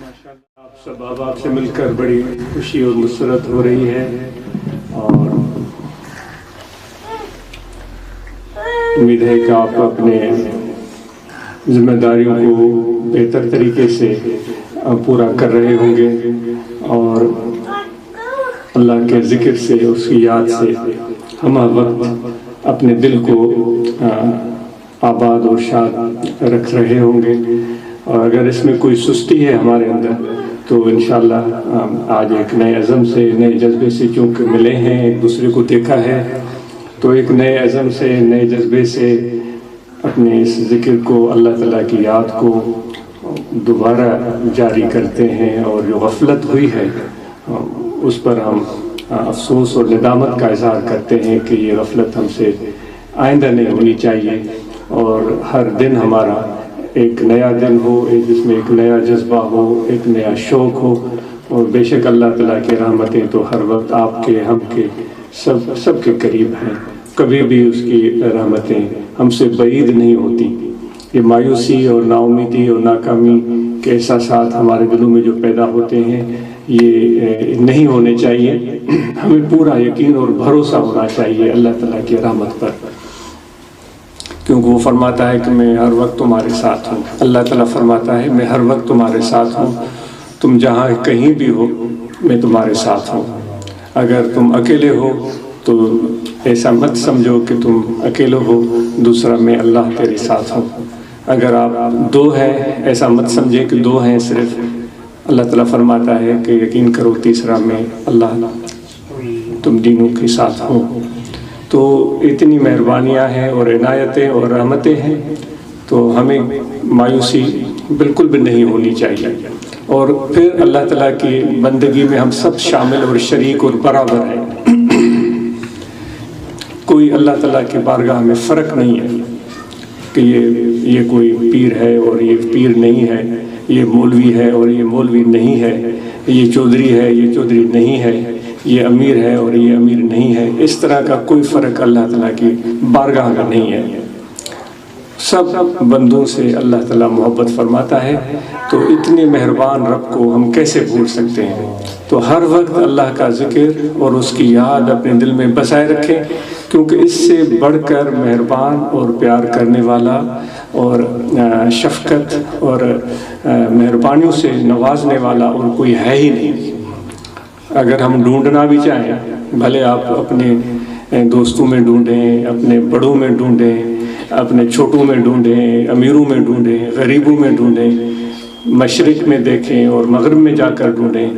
ماشاءاللہ آپ سب احباب سے مل کر بڑی خوشی اور مسرت ہو رہی ہے، اور امید ہے کہ آپ اپنے ذمہ داریوں کو بہتر طریقے سے پورا کر رہے ہوں گے، اور اللہ کے ذکر سے، اس کی یاد سے ہم وقت اپنے دل کو آباد اور شاد رکھ رہے ہوں گے۔ اور اگر اس میں کوئی سستی ہے ہمارے اندر تو انشاءاللہ آج ایک نئے عزم سے، نئے جذبے سے چونکہ ملے ہیں، ایک دوسرے کو دیکھا ہے، تو ایک نئے عزم سے، نئے جذبے سے اپنے اس ذکر کو، اللہ تعالیٰ کی یاد کو دوبارہ جاری کرتے ہیں، اور جو غفلت ہوئی ہے اس پر ہم افسوس اور ندامت کا اظہار کرتے ہیں کہ یہ غفلت ہم سے آئندہ نہیں ہونی چاہیے، اور ہر دن ہمارا ایک نیا دن ہو، جس میں ایک نیا جذبہ ہو، ایک نیا شوق ہو۔ اور بے شک اللہ تعالیٰ کی رحمتیں تو ہر وقت آپ کے، ہم کے، سب کے قریب ہیں، کبھی بھی اس کی رحمتیں ہم سے بعید نہیں ہوتی۔ یہ مایوسی اور نا امیدی اور ناکامی کے احساسات ہمارے دلوں میں جو پیدا ہوتے ہیں، یہ نہیں ہونے چاہیے۔ ہمیں پورا یقین اور بھروسہ ہونا چاہیے اللہ تعالیٰ کی رحمت پر، کیونکہ وہ فرماتا ہے کہ میں ہر وقت تمہارے ساتھ ہوں۔ اللہ تعالیٰ فرماتا ہے میں ہر وقت تمہارے ساتھ ہوں، تم جہاں کہیں بھی ہو میں تمہارے ساتھ ہوں۔ اگر تم اکیلے ہو تو ایسا مت سمجھو کہ تم اکیلے ہو، دوسرا میں اللہ تیرے ساتھ ہوں۔ اگر آپ دو ہیں، ایسا مت سمجھیں کہ دو ہیں صرف، اللہ تعالیٰ فرماتا ہے کہ یقین کرو تیسرا میں اللہ تم دینوں کے ساتھ ہوں۔ تو اتنی مہربانیاں ہیں اور عنایتیں اور رحمتیں ہیں، تو ہمیں مایوسی بالکل بھی نہیں ہونی چاہیے، اور پھر اللہ تعالیٰ کی بندگی میں ہم سب شامل اور شریک اور برابر ہیں۔ کوئی اللہ تعالیٰ کی بارگاہ میں فرق نہیں ہے کہ یہ کوئی پیر ہے اور یہ پیر نہیں ہے، یہ مولوی ہے اور یہ مولوی نہیں ہے، یہ چودھری ہے یہ چودھری نہیں ہے، یہ امیر ہے اور یہ امیر نہیں ہے۔ اس طرح کا کوئی فرق اللہ تعالیٰ کی بارگاہ میں نہیں ہے۔ سب بندوں سے اللہ تعالیٰ محبت فرماتا ہے، تو اتنے مہربان رب کو ہم کیسے بھول سکتے ہیں؟ تو ہر وقت اللہ کا ذکر اور اس کی یاد اپنے دل میں بسائے رکھیں، کیونکہ اس سے بڑھ کر مہربان اور پیار کرنے والا اور شفقت اور مہربانیوں سے نوازنے والا اور کوئی ہے ہی نہیں۔ اگر ہم ڈھونڈنا بھی چاہیں، بھلے آپ اپنے دوستوں میں ڈھونڈیں، اپنے بڑوں میں ڈھونڈیں، اپنے چھوٹوں میں ڈھونڈیں، امیروں میں ڈھونڈیں، غریبوں میں ڈھونڈیں، مشرق میں دیکھیں اور مغرب میں جا کر ڈھونڈیں،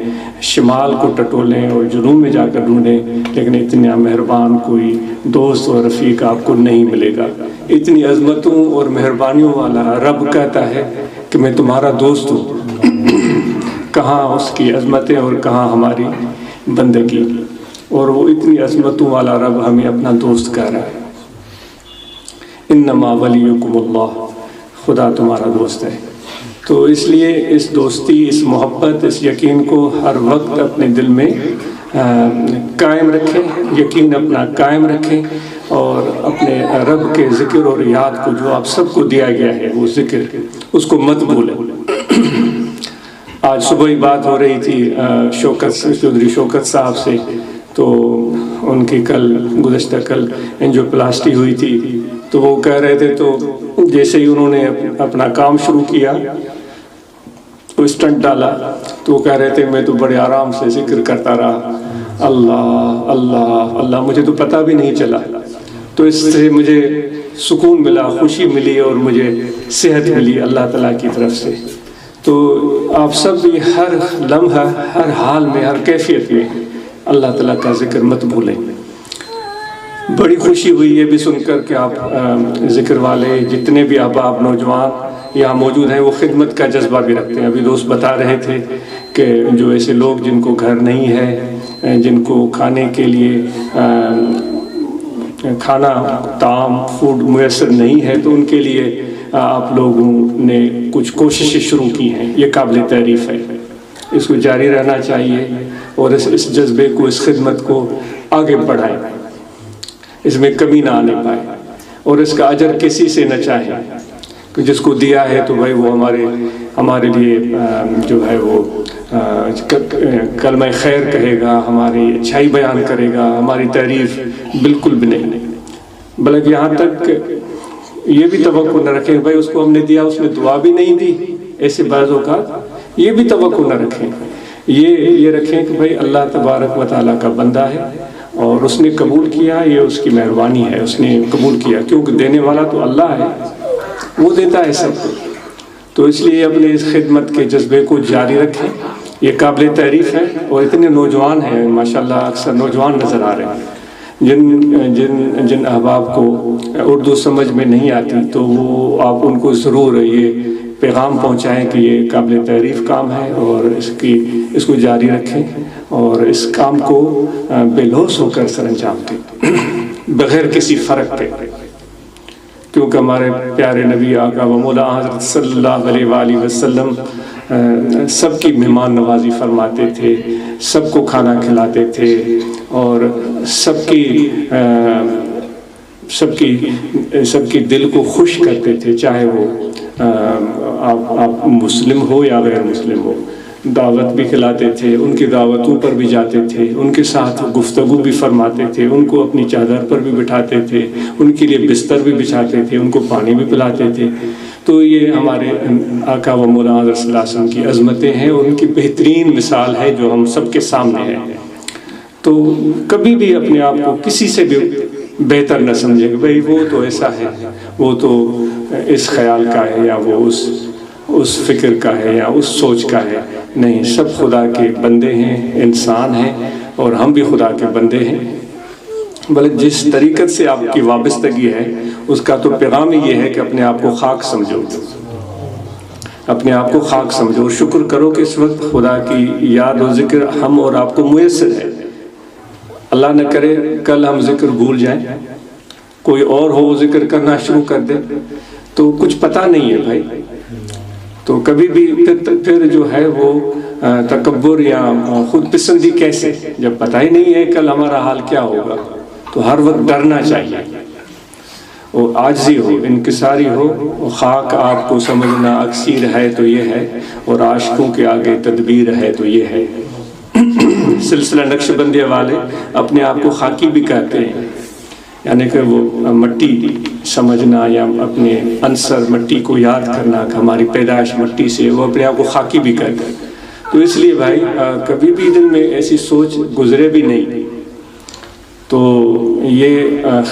شمال کو ٹٹولیں اور جنوب میں جا کر ڈھونڈیں، لیکن اتنا مہربان کوئی دوست اور رفیق آپ کو نہیں ملے گا۔ اتنی عظمتوں اور مہربانیوں والا رب کہتا ہے کہ میں تمہارا دوست ہوں۔ کہاں اس کی عظمتیں اور کہاں ہماری بندگی، اور وہ اتنی عظمتوں والا رب ہمیں اپنا دوست کہہ رہا ہے۔ انما ولیکم اللہ، خدا تمہارا دوست ہے۔ تو اس لیے اس دوستی، اس محبت، اس یقین کو ہر وقت اپنے دل میں قائم رکھیں، یقین اپنا قائم رکھیں، اور اپنے رب کے ذکر اور یاد کو جو آپ سب کو دیا گیا ہے، وہ ذکر، اس کو مت بھولیں۔ آج صبح ہی بات ہو رہی تھی چودھری شوکت صاحب سے، تو ان کی گزشتہ کل اینجیوپلاسٹی ہوئی تھی، تو وہ کہہ رہے تھے، تو جیسے ہی انہوں نے اپنا کام شروع کیا، وہ اسٹنٹ ڈالا، تو وہ کہہ رہے تھے میں تو بڑے آرام سے ذکر کرتا رہا، اللہ اللہ اللہ، مجھے تو پتہ بھی نہیں چلا۔ تو اس سے مجھے سکون ملا، خوشی ملی، اور مجھے صحت ملی اللہ تعالیٰ کی طرف سے۔ تو آپ سب بھی ہر لمحہ، ہر حال میں، ہر کیفیت میں اللہ تعالیٰ کا ذکر مت بھولیں۔ بڑی خوشی ہوئی یہ بھی سن کر کہ آپ ذکر والے جتنے بھی احباب نوجوان یہاں موجود ہیں، وہ خدمت کا جذبہ بھی رکھتے ہیں۔ ابھی دوست بتا رہے تھے کہ جو ایسے لوگ جن کو گھر نہیں ہے، جن کو کھانے کے لیے کھانا، طعام، فوڈ میسر نہیں ہے، تو ان کے لیے آپ لوگوں نے کچھ کوششیں شروع کی ہیں، یہ قابل تعریف ہے۔ اس کو جاری رہنا چاہیے، اور اس جذبے کو، اس خدمت کو آگے بڑھائیں، اس میں کمی نہ آنے پائے، اور اس کا اجر کسی سے نہ چاہیں، جس کو دیا ہے تو بھائی وہ ہمارے لیے جو ہے وہ کلمہ خیر کہے گا، ہماری اچھائی بیان کرے گا، ہماری تعریف بالکل بھی نہیں، بلکہ یہاں تک یہ بھی توقع نہ رکھیں بھائی اس کو ہم نے دیا، اس نے دعا بھی نہیں دی، ایسے بعض اوقات یہ بھی توقع نہ رکھیں، یہ رکھیں کہ بھائی اللہ تبارک و تعالیٰ کا بندہ ہے اور اس نے قبول کیا، یہ اس کی مہربانی ہے، اس نے قبول کیا، کیونکہ دینے والا تو اللہ ہے، وہ دیتا ہے سب کو۔ تو اس لیے اپنے اس خدمت کے جذبے کو جاری رکھیں، یہ قابل تعریف ہے۔ اور اتنے نوجوان ہیں ماشاءاللہ، اکثر نوجوان نظر آ رہے ہیں جن احباب کو اردو سمجھ میں نہیں آتی، تو وہ آپ ان کو ضرور یہ پیغام پہنچائیں کہ یہ قابل تعریف کام ہے اور اس کو جاری رکھیں اور اس کام کو بے لوث ہو کر سر انجام دیں بغیر کسی فرق کے، کیونکہ ہمارے پیارے نبی آقا و مولا حضرت صلی اللہ علیہ وآلہ وسلم سب کی مہمان نوازی فرماتے تھے، سب کو کھانا کھلاتے تھے اور سب کی دل کو خوش کرتے تھے، چاہے وہ آپ مسلم ہو یا غیر مسلم ہو۔ دعوت بھی کھلاتے تھے، ان کی دعوتوں پر بھی جاتے تھے، ان کے ساتھ گفتگو بھی فرماتے تھے، ان کو اپنی چادر پر بھی بٹھاتے تھے، ان کے لیے بستر بھی بچھاتے تھے، ان کو پانی بھی پلاتے تھے۔ تو یہ ہمارے آقا و مولا حضرت صلی اللہ علیہ وسلم کی عظمتیں ہیں اور ان کی بہترین مثال ہے جو ہم سب کے سامنے ہے۔ تو کبھی بھی اپنے آپ کو کسی سے بھی بہتر نہ سمجھے کہ بھئی وہ تو ایسا ہے، وہ تو اس خیال کا ہے یا وہ اس فکر کا ہے یا اس سوچ کا ہے۔ نہیں، سب خدا کے بندے ہیں، انسان ہیں اور ہم بھی خدا کے بندے ہیں۔ بلکہ جس طریقت سے آپ کی وابستگی ہے اس کا تو پیغام ہی یہ ہے کہ اپنے آپ کو خاک سمجھو، اپنے آپ کو خاک سمجھو، شکر کرو کہ اس وقت خدا کی یاد و ذکر ہم اور آپ کو میسر ہے۔ اللہ نہ کرے کل ہم ذکر بھول جائیں، کوئی اور ہو وہ ذکر کرنا شروع کر دے تو کچھ پتہ نہیں ہے بھائی۔ تو کبھی بھی پھر جو ہے وہ تکبر یا خود پسندی کیسے، جب پتہ ہی نہیں ہے کل ہمارا حال کیا ہوگا، تو ہر وقت ڈرنا چاہیے اور عاجزی ہو، انکساری ہو۔ خاک آپ کو سمجھنا اکثیر ہے تو یہ ہے، اور عاشقوں کے آگے تدبیر ہے تو یہ ہے۔ سلسلہ نقشبندیہ والے اپنے آپ کو خاکی بھی کہتے ہیں، یعنی کہ وہ مٹی سمجھنا یا اپنے عنصر مٹی کو یاد کرنا کہ ہماری پیدائش مٹی سے، وہ اپنے آپ کو خاکی بھی کہتے ہیں۔ تو اس لیے بھائی کبھی بھی دل میں ایسی سوچ گزرے بھی نہیں، تو یہ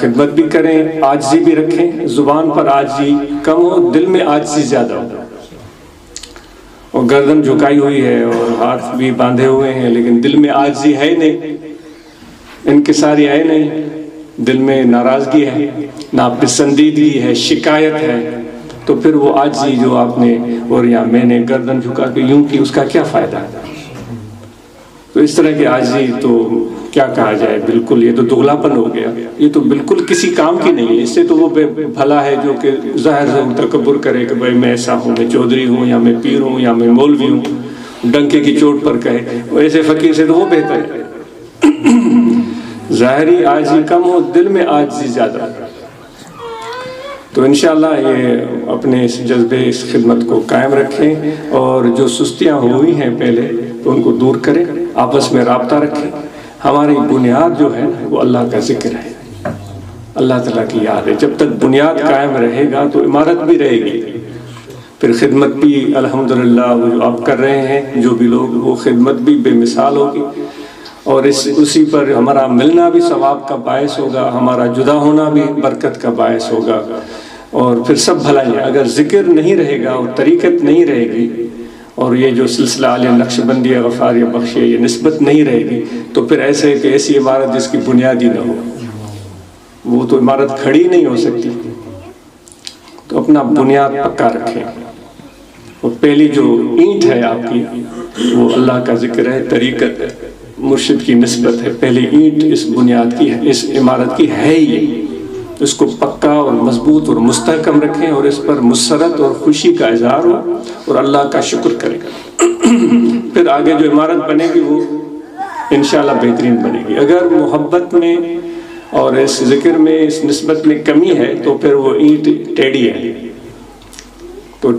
خدمت بھی کریں، عاجزی بھی رکھیں، زبان پر عاجزی کم ہو، دل میں عاجزی زیادہ ہو، اور گردن جھکائی ہوئی ہے اور ہاتھ بھی باندھے ہوئے ہیں لیکن دل میں عاجزی ہے نہیں، انکساری ہے نہیں، دل میں ناراضگی ہے، ناپسندیدگی ہے، شکایت ہے، تو پھر وہ عاجزی جو آپ نے اور یا میں نے گردن جھکا کے یوں کی، اس کا کیا فائدہ ہے؟ تو اس طرح کی عاجزی تو کیا کہا جائے، بالکل یہ تو دغلاپن ہو گیا، یہ تو بالکل کسی کام کی نہیں ہے۔ اس سے تو وہ بھلا ہے جو کہ ظاہر ضرور تکبر کرے کہ بھائی میں ایسا ہوں، میں چودھری ہوں یا میں پیر ہوں یا میں مولوی ہوں، ڈنکے کی چوٹ پر کہے، ایسے فقیر سے تو وہ بہتر ہے۔ ظاہری عاجزی کم ہو، دل میں عاجزی زیادہ۔ تو انشاءاللہ یہ اپنے اس جذبے اس خدمت کو قائم رکھیں، اور جو سستیاں ہوئی ہیں پہلے تو ان کو دور کریں، آپس میں رابطہ رکھیں۔ ہماری بنیاد جو ہے وہ اللہ کا ذکر ہے، اللہ تعالیٰ کی یاد ہے۔ جب تک بنیاد قائم رہے گا تو عمارت بھی رہے گی، پھر خدمت بھی الحمدللہ وہ جو آپ کر رہے ہیں جو بھی لوگ، وہ خدمت بھی بے مثال ہوگی، اور اسی پر ہمارا ملنا بھی ثواب کا باعث ہوگا، ہمارا جدا ہونا بھی برکت کا باعث ہوگا، اور پھر سب بھلائی ہے۔ اگر ذکر نہیں رہے گا اور طریقت نہیں رہے گی، اور یہ جو سلسلہ عالیہ نقشبندیہ غفاریہ بخشیہ یہ نسبت نہیں رہے گی، تو پھر ایسی عمارت جس کی بنیاد ہی نہ ہو، وہ تو عمارت کھڑی نہیں ہو سکتی۔ تو اپنا بنیاد پکا رکھیں، اور پہلی جو اینٹ ہے آپ کی وہ اللہ کا ذکر ہے، طریقت ہے، مرشد کی نسبت ہے۔ پہلی اینٹ اس بنیاد کی ہے، اس عمارت کی ہے ہی، اس کو پکا اور مضبوط اور مستحکم رکھیں، اور اس پر مسرت اور خوشی کا اظہار ہو اور اللہ کا شکر کریں۔ پھر آگے جو عمارت بنے گی وہ انشاءاللہ بہترین بنے گی۔ اگر محبت میں اور اس ذکر میں اس نسبت میں کمی ہے تو پھر وہ اینٹ ٹیڑھی ہے، تو